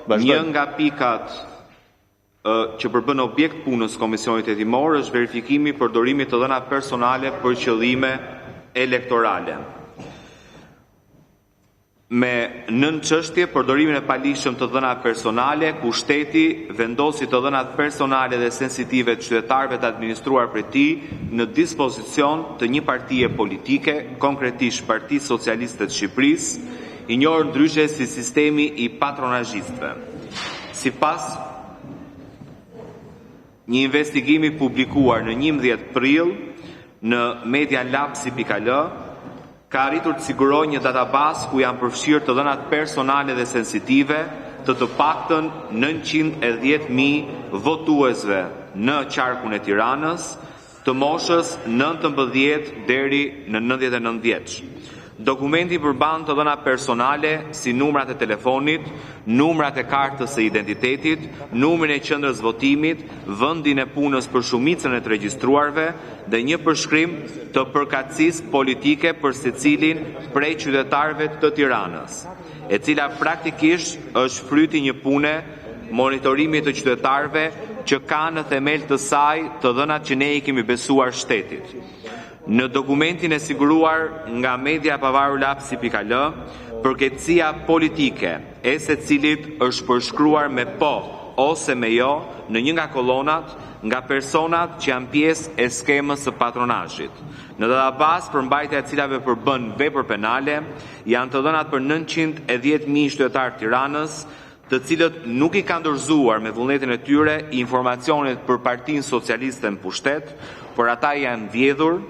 Një nga pikat që përbën objekt punës Komisionit Hetimor është verifikimi i përdorimit të dhënave personale për qëllime elektorale. Me nën çështje përdorimin e palishëm të dhënave personale, ku shteti vendosi të dhënat personale dhe sensitive të qytetarëve të administruar prej tij në dispozicion të një partie politike, konkretisht Partisë Socialiste të Shqipërisë, i njohur ndryshe si sistemi i patronazhistëve. Sipas një investigimi publikuar në 11 prill në medialapsi.al, ka arritur të sigurojë një databazë ku janë përfshirë të dhënat personale dhe sensitive të paktën 910.000 votuesve në qarkun e Tiranës, të moshës 19 deri në 99 vjeç. Dokumenti përmban të dhëna personale si numrat e telefonit, numrat e kartës së identitetit, numrin e qendrës votimit, vendin e punës për shumicën e të regjistruarve dhe një përshkrim të përkatësisë politike për secilin prej qytetarëve të Tiranës, e cila praktikisht është fryti një pune monitorimit të qytetarëve që ka në themel të saj të dhënat që ne i kemi besuar shtetit. Në dokumentin e siguruar nga media pavarur lapsi.al, përkatësia politike e secilit është përshkruar me po ose me jo në një nga kolonat nga personat që janë pjesë e skemës së patronazhit. Në databazë përmbajtja e cilave përbën vepër penale janë të dhënat për 910.000 qytetarë të Tiranës, të cilët nuk i kanë dorëzuar me vullnetin e tyre informacionet për Partinë Socialiste në pushtet, por ata janë vjedhur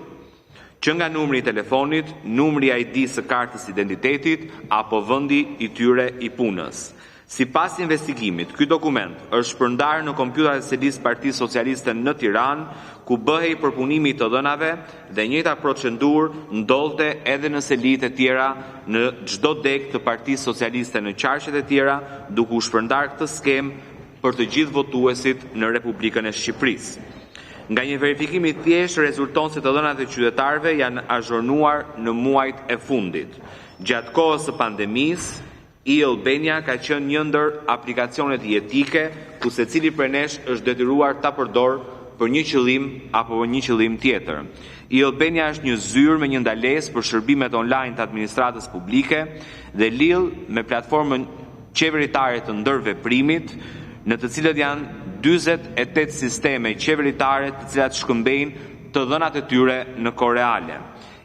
që nga numri i telefonit, numri ID së kartës identitetit apo vendi i tyre i punës. Sipas investigimit, ky dokument është shpërndarë në kompjuterat e selisë Partisë Socialiste në Tiranë, ku bëhej përpunimi i të dhënave dhe njëjta procedurë ndodhte edhe në selitë e tjera në çdo deg të Partisë Socialiste në qarqet e tjera, duke u shpërndarë këtë skemë për të gjithë votuesit në Republikën e Shqipërisë. Nga një verifikim i thjeshtë rezulton se të dhënat e qytetarëve janë azhurnuar në muajt e fundit. Gjatë kohës së pandemisë, e-Albania ka qenë një ndër aplikacionet jetike ku secili prej nesh është detyruar ta përdor për një qëllim apo për një qëllim tjetër. E-Albania është një zyrë me një ndalesë për shërbimet online të administratës publike dhe lidh me platformën qeveritare të ndërveprimit, në të cilët janë 48 sisteme qeveritare të cilat shkëmbejnë të dhënat e tyre në kohë reale.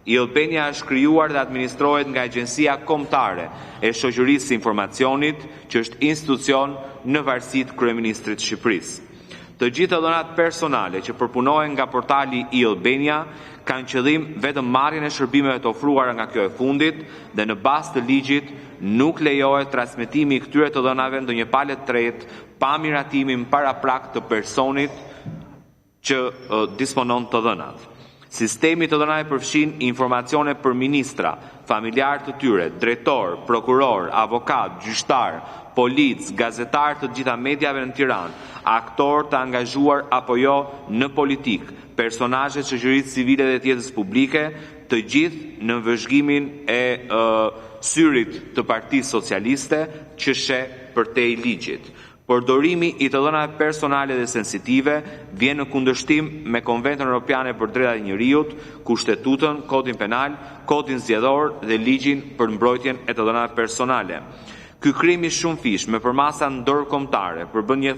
E-Albania është krijuar dhe administrohet nga Agjencia Kombëtare e Shoqërisë së Informacionit, që është institucion në varësi të Kryeministrit të Shqipërisë. Të gjitha dhënat personale që përpunohen nga portali e-Albania kanë qëllim vetëm marrjen e shërbimeve të ofruara nga kjo e fundit dhe në bazë të ligjit nuk lejohet transmetimi i këtyre të dhënave në një palë të tretë pa miratimin paraprakt të personit që disponon të dhënat. Sistemi të dhënave përfshin informacione për ministra, familjar të tyre, drejtor, prokuror, avokat, gjyqtar, polic, gazetar të gjitha mediave në Tiranë, aktor të angazhuar apo jo në politik, personazhe të shoqërisë civile dhe të jetës publike, të gjithë në vëzhgimin e syrit të Partisë Socialiste që sheh përtej ligjit. Përdorimi i të dhënave personale dhe sensitive vjen në kundërshtim me Konventin Evropian për Drejtat e Njerëzit, Kushtetutën, Kodin Penal, Kodin Zgjedhor dhe Ligjin për mbrojtjen e të dhënave personale. Ky krim i shumëfish me përmasa ndërkombëtare përbën një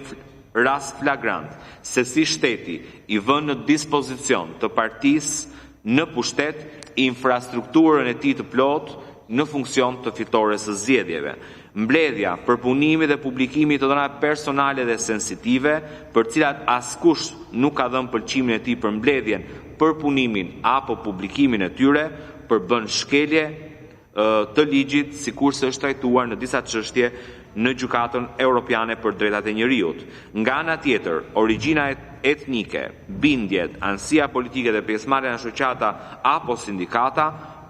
rast flagrant se si shteti i vën në dispozicion të partisë në pushtet infrastrukturën e tij të plotë në funksion të fitores së zgjedhjeve. Mbledhja, përpunimi dhe publikimi të dhënave personale dhe sensitive, për cilat askush nuk ka dhënë pëlqimin e tij për mbledhjen, përpunimin apo publikimin e tyre, përbën shkelje të ligjit, sikurse është trajtuar në disa çështje në Gjykatën Evropiane për Drejtat e Njerëzit. Nga ana tjetër, origjina etnike, bindjet, anësia politike dhe pjesëmarrja në shoqata apo sindikata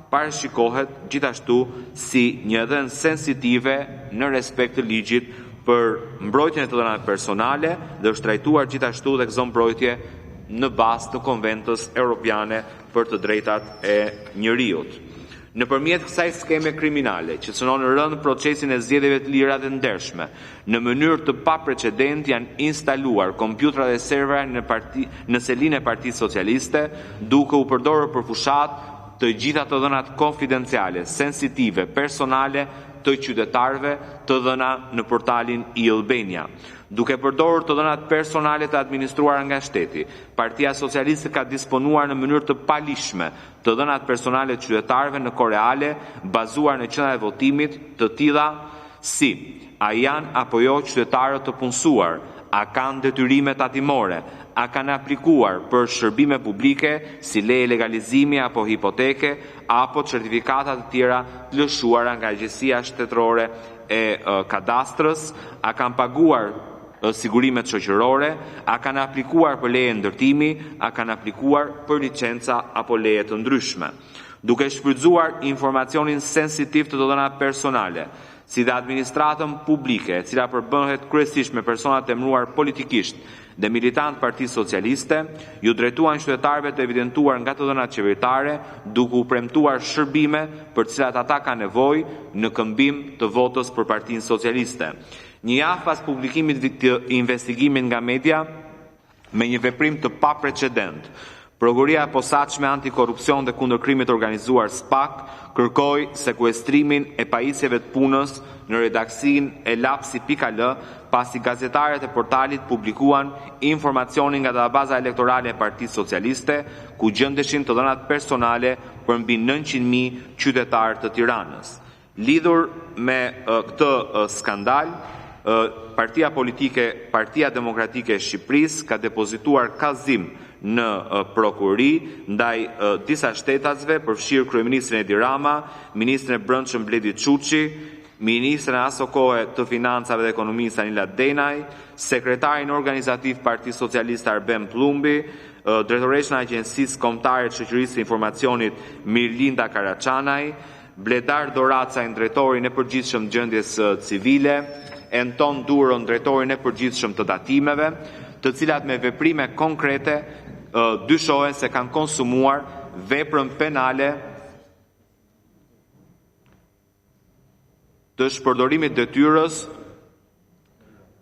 parashikohet gjithashtu si një dhënë sensitive në respekt të ligjit për mbrojtjen e të dhënave personale dhe është trajtuar gjithashtu tek zonë mbrojtje në bazë të Konventës Evropiane për të Drejtat e Njerëzit. Nëpërmjet kësaj skeme kriminale që cënon rënd procesin e zgjedhjeve të lira dhe ndershme, në mënyrë të paprecedent janë instaluar kompjutra dhe servera në selinë e Partisë Socialiste, duke u përdorur për fushat të gjitha të dhënat konfidenciale, sensitive, personale të qytetarëve, të dhëna në portalin e-Albania. Duke përdorur të dhënat personale të administruara nga shteti, Partia Socialiste ka disponuar në mënyrë të palishme të dhënat personale të qytetarëve në kohë reale, bazuar në qendrat e votimit, të tilla si: a janë apo jo qytetarë të punësuar, a kanë detyrime tatimore, a kanë aplikuar për shërbime publike si leje legalizimi apo hipoteke, apo certifikata të tjera të lëshuara nga Agjencia Shtetërore e Kadastrës, a kanë paguar sigurimet shoqërore, a kanë aplikuar për leje ndërtimi, a kanë aplikuar për licenca apo leje të ndryshme. Duke shfrytzuar informacionin sensitiv të dhënave personale, si dhe administratën publike, e cila përbëhet kryesisht me persona të emëruar politikisht dhe militant Partisë Socialiste, ju drejtuan qytetarëve të evidentuar nga të dhënat qeveritare, duke u premtuar shërbime për të cilat ata kanë nevojë në këmbim të votës për Partinë Socialiste. Një javë pas publikimit të investigimit nga media, me një veprim të paprecedent, Prokuria e Posaçme Antikorrupsion dhe Kundër Krimit të Organizuar SPAK kërkoi sekuestrimin e pajisjeve të punës në redaksinë e lapsi.al, pasi gazetarët e portalit publikuan informacionin nga databaza elektorale e Partisë Socialiste, ku gjendeshin të dhënat personale për mbi 900.000 qytetarë të Tiranës. Lidhur me këtë skandal, Partia Politike, Partia Demokratike e Shqipërisë ka depozituar kallëzim në prokurori ndaj disa shtetasve, përfshirë kryeministrin Edi Rama, ministrin e Brendshëm Bledi Çuçi, ministrin e aso kohe të Financave dhe Ekonomisë Anila Denaj, sekretarin organizativ Partisë Socialiste Arben Plumbi, drejtoreshën e Agjencisë Kombëtare të Shoqërisë së Informacionit Mirlinda Karaçanaj, Bledar Doracaj, drejtorin e përgjithshëm të gjendjes civile, Anton Duron, drejtorin e përgjithshëm të tatimeve, të cilat me veprime konkrete dyshohen se kanë konsumuar veprën penale të shpërdorimit detyrës,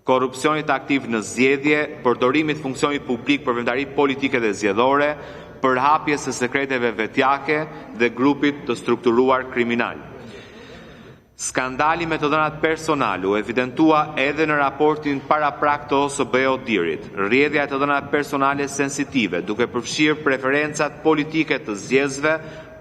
korrupsionit aktiv në zgjedhje, përdorimit funksionit publik për vendari politike dhe zgjedhore, përhapjes së sekreteve vetjake dhe grupit të strukturuar kriminal. Skandali me të dhënat personale u evidentua edhe në raportin paraprak të OSBE-Odirit, rrjedhja e të dhënat personale sensitive, duke përfshirë preferencat politike të zgjedhësve,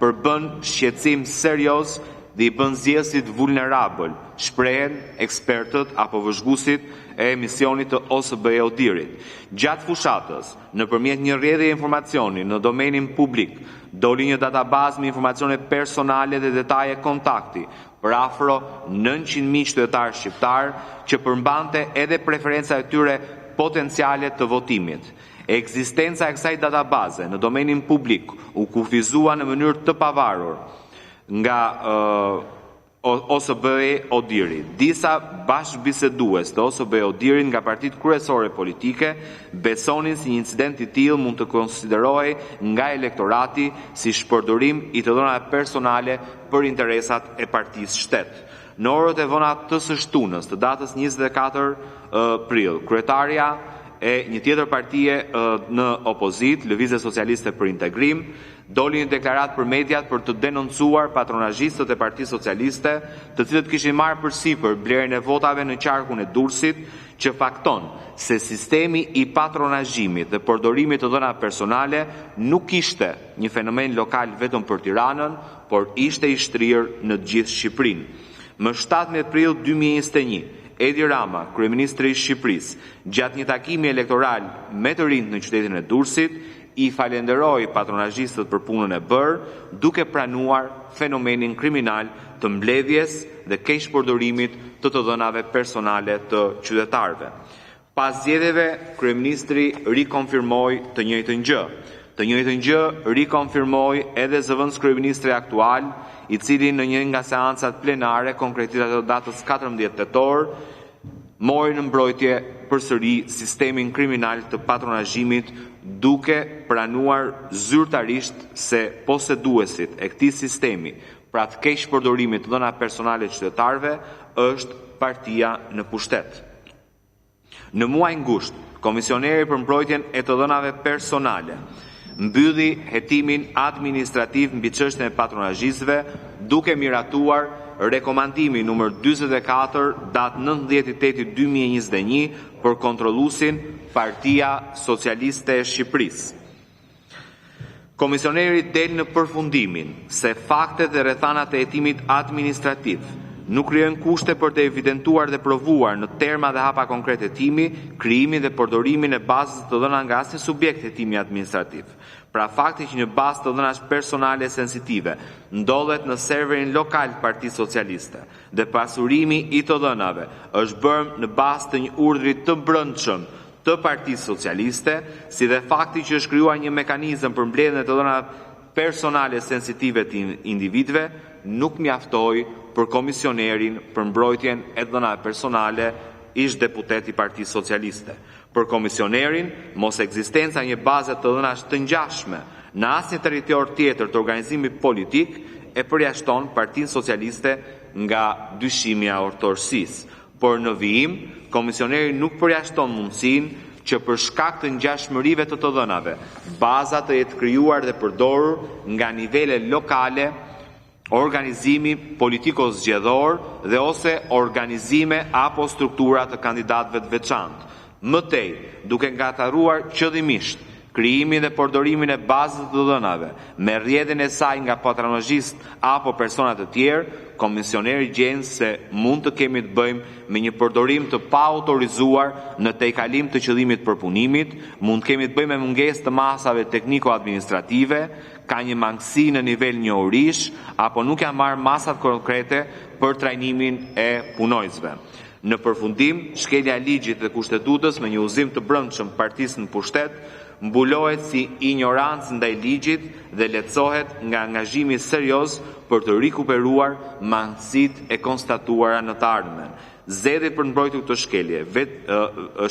përbën shqetësim serioz dhe i bën zgjedhësit vulnerabël, shprehen ekspertët apo vëzhguesit e emisionit të OSBE-Odirit. Gjatë fushatës, nëpërmjet një rrjedhje informacioni në domenin publik, doli një databazë me informacione personale dhe detaje kontakti për afro 900.000 qytetarë shqiptar që përmbante edhe preferencat e tyre potenciale të votimit. Ekzistenca e kësaj databaze në domenin publik u kufizua në mënyrë të pavarur nga OSBE-Odiri. Disa bashkëbisedues të OSBE-Odirit nga partitë kryesore politike besonin se një incident i tillë mund të konsiderohej nga elektorati si shpërdorim i të dhënave personale për interesat e partisë shtet. Në orët e vona të së shtunës të datës 24 prill, kryetaria e një tjetër partie në opozit, Lëvizje Socialiste për Integrim, doli një deklarat për mediat për të denoncuar patronazhistët e Partisë Socialiste, të cilët kishin marrë përsipër blerjen e votave në qarkun e Durrësit, që fakton se sistemi i patronazhimit dhe përdorimit të dhënave personale nuk ishte një fenomen lokal vetëm për Tiranën, por ishte i shtrirë në të gjithë Shqipërinë. Më 17 prill 2021, Edi Rama, kryeministri i Shqipërisë, gjatë një takimi elektoral me të rinjt në qytetin e Durrësit, i falenderoi patronazhistët për punën e bërë, duke pranuar fenomenin kriminal të mbledhjes dhe keqpërdorimit të të dhënave personale të qytetarëve. Pas zgjedhjeve, kryeministri rikonfirmoi të njëjtën gjë. Të njëjtën gjë rikonfirmoi edhe zëvendës kryeministri aktual, i cili në një nga seancat plenare konkretizohet të datës 14 tetor, mori në mbrojtje përsëri sistemin kriminal të patronazhimit, duke pranuar zyrtarisht se poseduesit e këtij sistemi, pra të keq përdorimit të dhënave personale të qytetarëve është partia në pushtet. Në muaj ngusht, Komisioneri për mbrojtjen e të dhënave personale mbylli hetimin administrativ mbi çështjen e patronazhistëve duke miratuar rekomandimi numër 44 datë 19/8/2021 për kontrolluesin Partia Socialiste e Shqipërisë. Komisioneri del në përfundimin se faktet dhe rrethanat e hetimit administrativ nuk krijojnë kushte për të evidentuar dhe provuar në terma dhe hapa konkret hetimi, krijimin dhe përdorimin e bazës të dhëna nga asnjë subjekt hetimi administrativ. Pra fakti që një bazë të dhënash personale sensitive ndodhet në serverin lokal të Partisë Socialiste dhe pasurimi i të dhënave është bërë në bazë të një urdhri të brendshëm të Partisë Socialiste, si dhe fakti që është krijuar një mekanizëm për mbledhjen e të dhënave personale sensitive të individëve nuk mjaftoi për komisionerin për mbrojtjen e dhënave personale ish deputet i Partisë Socialiste. Për komisionerin, mos ekzistenca një baze të dhënash të ngjashme në asnjë territor tjetër të organizimit politik e përjashton Partinë Socialiste nga dyshimi i autorësisë. Por në vijim, komisioneri nuk përjashton mundësinë që për shkak të ngjashmërive të dhënave, baza të jetë krijuar dhe përdorur nga nivele lokale, organizimi politiko-zgjedhor dhe ose organizime apo struktura të kandidatëve të veçantë. Mëtej, duke ngataruar qëllimisht krijimin dhe përdorimin e bazës të dhënave me rrjedhjen e saj nga patronazhist apo persona të tjerë, komisioneri gjen se mund të kemi të bëjmë me një përdorim të paautorizuar në tejkalim të qëllimit përpunimit, mund të kemi të bëjmë me mungesë të masave tekniko-administrative, ka një mangësi në nivel njohurish apo nuk janë marrë masat konkrete për trajnimin e punojësve. Në përfundim, shkelja e ligjit dhe kushtetutës me një udhëzim të brendshëm partisë në pushtet mbulohet si ignorancë ndaj ligjit dhe lehtësohet nga angazhimi serioz për të rikuperuar mangësitë e konstatuara në të ardhmen. Zgjedhjet për mbrojtje këtë shkelje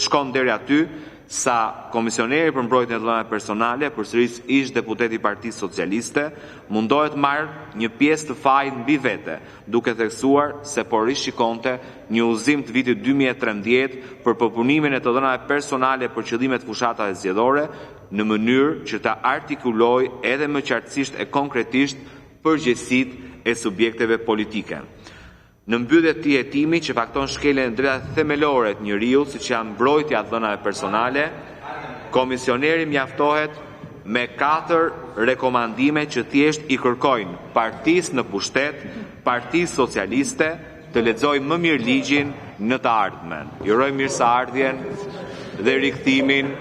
shkon deri aty sa komisioneri për mbrojtjen e dhënave personale, përsëris ish deputet i Partisë Socialiste, mundohet marrë një pjesë të fajit mbi vete, duke theksuar se po rishikonte një udhëzim të vitit 2013 për përpunimin e të dhënave personale për qëllime të fushatave zgjedhore në mënyrë që ta artikulojë edhe më qartësisht e konkretisht përgjegjësitë e subjekteve politike. Në mbyllje të këtij hetimi që fakton shkeljen e drejtave themelore të njeriut, siç janë mbrojtja e dhënave personale, komisioneri mjaftohet me 4 rekomandime që thjesht i kërkojnë partisë në pushtet, Partisë Socialiste, të lexojë më mirë ligjin në të ardhmen. Uroj mirëseardhjen dhe rikthimin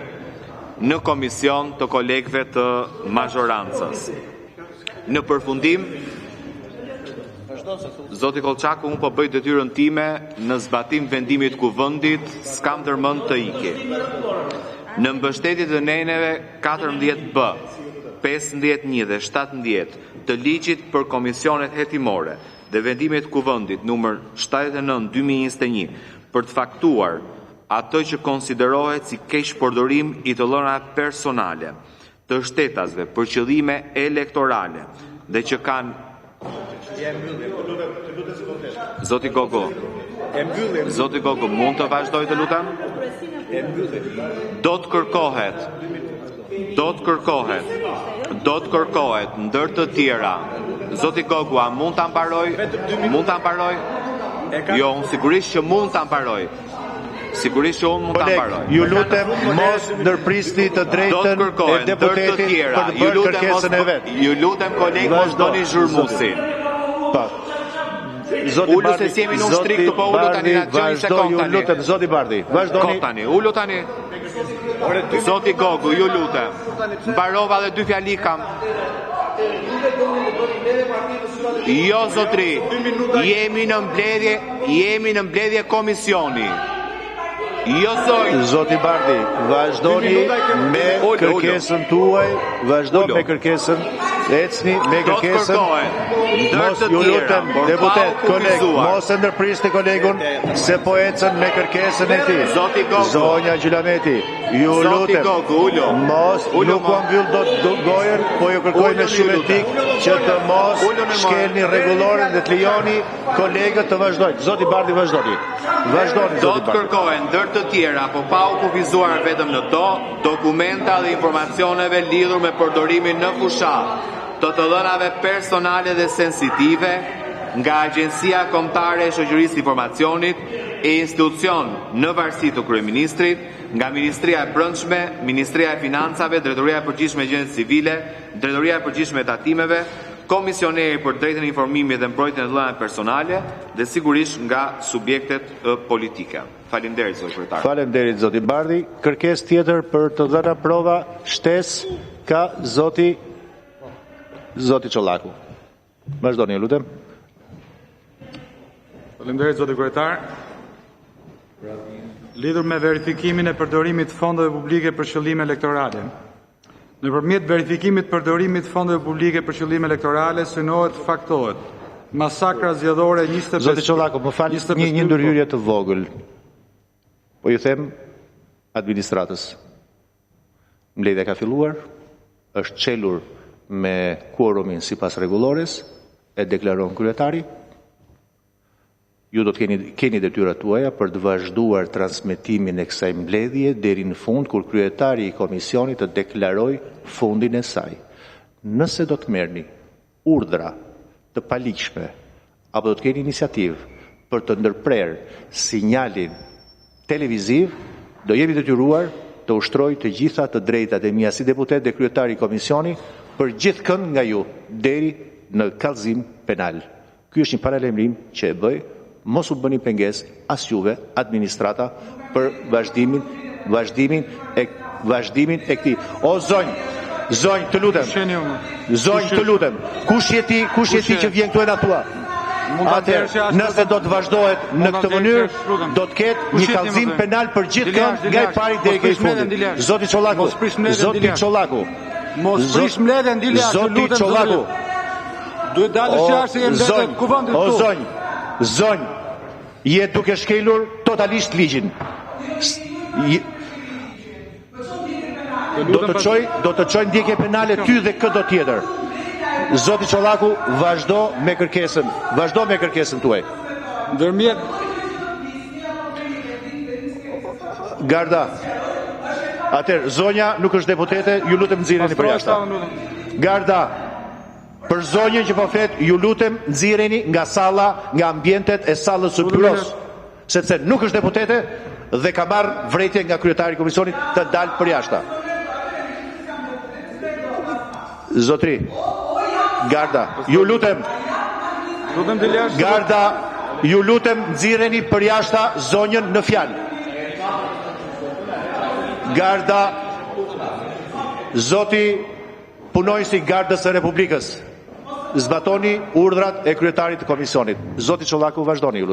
në komision të kolegëve të mazhorancës. Në përfundim, Zoti Kolçaku, unë po bëj detyrën time në zbatim vendimit kuvendit, s'kam ndërmend të iki. Në mbështetje të neneve 14B, 15.1 dhe 17 të ligjit për komisionet hetimore dhe vendimit kuvendit numër 79/2021 për të faktuar atë që konsiderohet si keq përdorim i të dhënave personale të shtetasve për qëllime elektorale dhe që kanë Zoti Gogo, mund të vazhdoj të lutem? Do të kërkohet ndër të tjera. Zoti Gogo, a mund ta mbaroj? Jo, unë sigurisht që mund ta mbaroj. Ju lutem mos ndërprisni të drejtën e deputetit për të bërë kërkesën e vet. Ju lutem kolegë mos doni zhurmusin. Ullu se si jemi në shtriktu, po ullu tani në gjojnë se kom tani. Ju lutem, Zoti Bardhi, vazhdoni. Kom tani, ullu tani. Zoti Gogu, ju lutem. Mbarova dhe 2 fjali kam. Jo, zotri, jemi në mbledhje komisioni. Jo, Zoti Bardhi, vazhdoni me kërkesën tuaj, vazhdoni me kërkesën, ecni me kërkesën. Mos, ju lutem, deputet, koleg, mos e ndërprisni kolegun se po ecën me kërkesën e tij. Zonja Gjilameti, ju lutem, mos, nuk po mbyll dot gojën, po ju kërkoj me shumë etik që të mos shkelni rregulloren dhe të lejoni kolegët të vazhdojnë. Zoti Bardhi, vazhdoni. Vazhdoni, Do zoti të Bardhi. kërkohen ndër të tjera, po pa u kufizuar vetëm në to, dokumenta dhe informacioneve lidhur me përdorimin në fushat të dhënave personale dhe sensitive nga Agjencia Kombëtare e Shoqërisë së Informacionit e institucion në varësi të kryeministrit, nga Ministria e Brendshme, Ministria e Financave, Drejtoria e Përgjithshme e Gjendjes Civile, Drejtoria e Përgjithshme e Tatimeve, Komisioneri për Drejtën e Informimit dhe Mbrojtjen e dhënave personale dhe sigurisht nga subjektet politike. Faleminderit zoti kryetar. Faleminderit zoti Bardhi. Kërkesë tjetër për të dhëna prova shtesë ka zoti Çollaku. Vazhdoni, ju lutem. Faleminderit zoti kryetar. Lidhur me verifikimin e përdorimit të fondeve publike për qëllime elektorale. Nëpërmjet verifikimit përdorimit të fondeve publike për qëllime elektorale, synohet faktohet masakra zgjedhore 25. Zoti Çollaku, më fal, një ndërhyrje të vogël. Po ju them administratës. Mbledhja ka filluar, është çelur me quorumin sipas rregullores, e deklaron kryetari. Ju do të keni detyrat tuaja për të vazhduar transmetimin e kësaj mbledhje deri në fund, kur kryetari i komisionit të deklaroj fundin e saj. Nëse do të merrni urdhra të paligjshme apo do të keni iniciativë për të ndërprerë sinjalin televiziv, do jemi detyruar të ushtroj të gjitha të drejtat e mia si deputet dhe kryetari i komisioni për gjithkënd nga ju deri në kallëzim penal. Ky është një paralajmërim që e bëj. Mos u bëni pengesë as juve, administrata, për vazhdimin e këtij. O zonjë, të lutem. Zonjë, të lutem. Kush je ti që vjen këtu e na thua? Atëherë, nëse do të vazhdohet në këtë mënyrë, do të ketë një kallëzim penal për gjithkënd nga i pari deri i fundit. Zoti Çollaku. Mos prish mbledhjen Dilja, Zoti Çollaku. Duhet dalësh jashtë e mbledhjet kuvendit këtu. këtu. Zonjë, je duke shkelur totalisht ligjin. Do të çoj ndjekje penale ty dhe këto tjetër. Zoti Çollaku, vazhdo me kërkesën tuaj. Ndërmjet Garda. Atëherë, zonja nuk është deputete, ju lutem nxirreni për jashtë. Garda. Për zonjën që po flet, ju lutem nxirreni nga salla, nga ambientet e sallës së byros, sepse nuk është deputete dhe ka marrë vretje nga kryetari i komisionit të dalë për jashtë. Zotri, Garda, ju lutem. Garda, ju lutem nxirreni për jashtë zonjën në fjalë. Garda, zoti punojësi Gardës së Republikës. Zbatoni urdhrat e kryetarit të komisionit. Zoti Çollaku, vazhdoni, ju lutem.